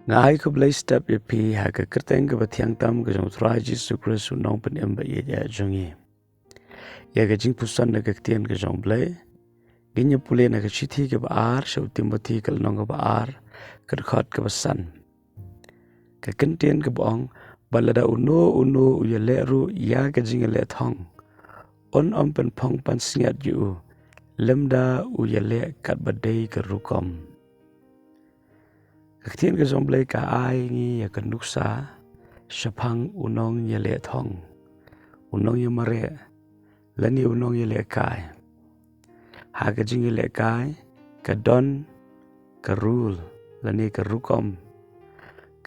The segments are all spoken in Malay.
ngai ko blai step ye pi ha ka kerteng ka bathiang tam ka jong thra Jesu Christ nong pen em ba ye ja jongi ya ka jingpuson na ka tien ka jong blai ginya pule na ka chithi ka ba ar shau Timothy ka nong ka ba ar ka khot ka ba san ka kentien ka bong balada uno u ye le ru ya ka jing le thong on om pen phong pan singat yu lemda u ye le kat ba dei ka rukom Kaktian ka zomblay ka ai ngi ya ka nuksa shapang unong ya le thong unong ya mare lani unong ya le kai ha ka jing ya le kai ka don ka rul lani ka rukom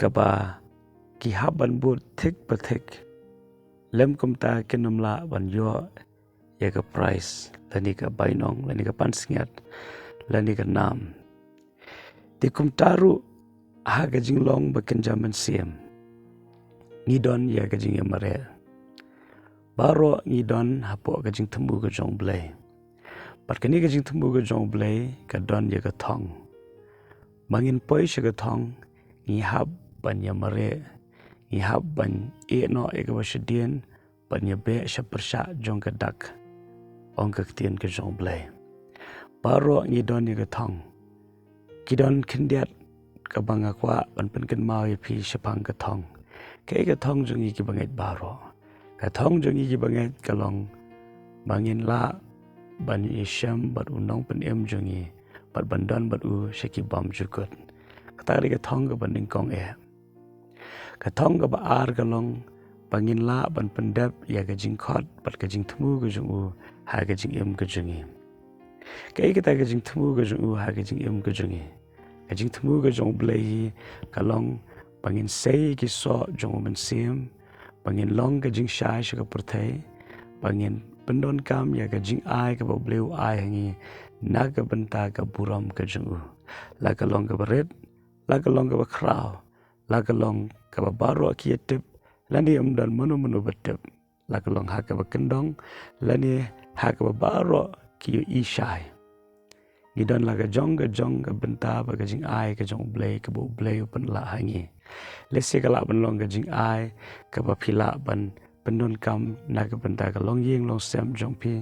ka ba ki haban but thik pa thik lem kum ta kinam la ban yo ya ka price lani ka bainong lani ka pansngiat lani ka nam ti kum taru ha ka jing long ba kan jaman siem ni don ya ka jing mare baro ni don ha po ka jing thambu ka jong blai pat ka ni ka jing thambu ka jong blai ka don ya ka thong mangin poi sha ka thong ni hab ban ya mare ni hab ban e no e ka ba shadien ban ya be sha persha jong ka dak ong ka tien ka jong blai baro ni don ya ka thong ki don khindiat ka banga kwa ban pen kan mau ya phi shapang ka thong ka thong jong ki bangai baro ka thong jong ki bangai ka long bangin la ban i sham bat unong pen em jong i bat bandan bat u shaki bam jukut ka ka thong ka ban ning kong e ka thong ka ba ar ka long bangin la ban pen dap ya ka jing khot bat ka jing thmu ka jong u ha ka jing em ka jong i ka ta ka jing thmu ka jong u ha ka jing em ka jong i ka jing thmu ka jong blai ka long bangin sei ki so jong men sim bangin long ka jing shai sha ka purthai bangin pendon kam ya ka jing ai ka bleu ai hangi na ka banta ka buram ka jong la ka long ka baret la ka long ka ba khrau la ka long ka ba baro ki tip lani am dan manu batep la ka long ha ka ba kendong lani ha ka ba baro ki i shai ni don la ka jong ka benta ba ka jing ai ka jong blai ka bo blai pen la hangi lese ka la ban long ka jing ai ka ba phila ban pendon kam na ka benta ka long yeng long sem jong pi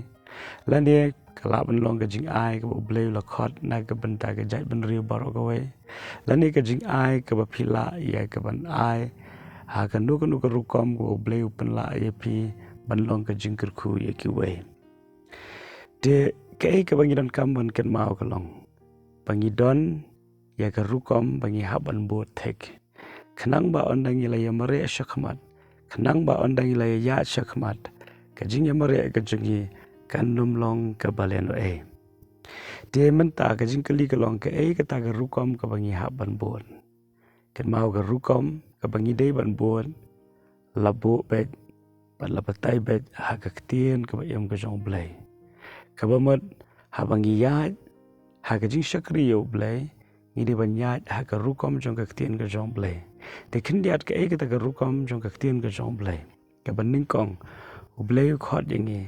lani ka la ban long ka jing ai ka bo blai la khot na ka benta ka jai ban ri baro ka we lani ka jing ai ka ba phila ya ka ban ai ha ka nu ka rukom ka bo blai pen la ya pi ban long ka jing kur khu ya ki we de ka bangi don kam ban ken mau ka long bangi don ya ka rukom bangi haban bo thek khnang ba ondang ila ya mare shakmat khnang ba ondang ila ya shakmat ka jing ya mare ka jingi kan num long ka baleno e de menta ka jing kali ka long ka ka ta ka rukom ka bangi haban bon ken mau ka rukom ka bangi dei ban bon labo bet ban labatai bet ha ka tien ka ba em ka jong blai ka ba mat ha bangi ya ha ka jing shakri yo blai ni de ban ya ha ka rukom jong ka tien ka jong blai te khindiat ka ta ka rukom jong ka tien ka jong blai ka ban ning kong u blai khot yangi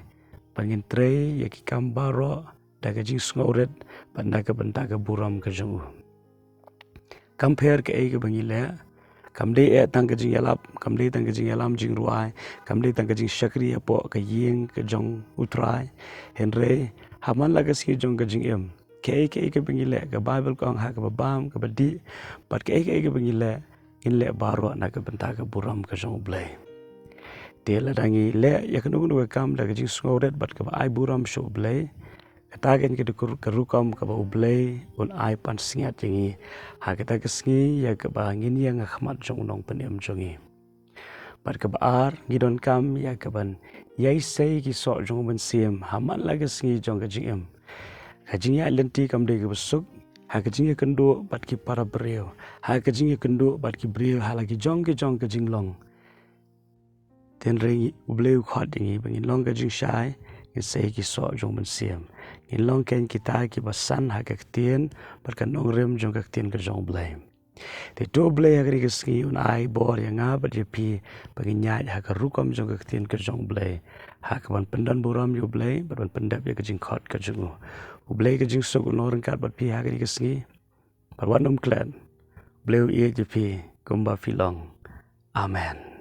bangin tre ya ki kam baro da ka jing sngoret ban da ka ban ta ka buram ka jong compare ka bangi le kam de tang ka jing yalap kam de tang ka jing yalam jing ruai kam de tang ka jing shakri apo ka yeng ka jong utrai henre haman la ka si jong ka jing em ka bangi le ka bible kong ha ka bam ka badi pat ka bangi le in le baro na ka banta ka buram ka jong blai te la dangi le ya ka nu ka kam da ka jing sngoret bat ka ai buram sho blai ta gen ke ka rukom ka ba blai un ai pan singat jingi ha ka ta ka sngi ya ka ba ngin yang khmat jong nong panem jongi pat ka ba ar ngidon kam ya ka ban yai sei ki so jong ban sim haman la ka sngi jong ka jing em ka jing ya lenti kam de ka besuk ha ka jing ya kendo pat ki para breu ha ka jing ya kendo pat ki breu ha la ki jong ka jing long ten ring bleu khot dingi bangin long ka jing shai ki sei ki so jong ban sim in long ken kita ki basan ha ka tien par kan nong rem jong ka tien ka jong blai te to blai ha ka ski un ai bor ya nga ba je pi bagi nya ha ka rukom jong ka tien ka jong blai ha ka ban pendan buram yo blai ban pendap ya ka jing khot ka jong blai ka jing sok no ran kat ba pi ha ka ski par wanom klan bleu ie jepi kumba filong. Amen.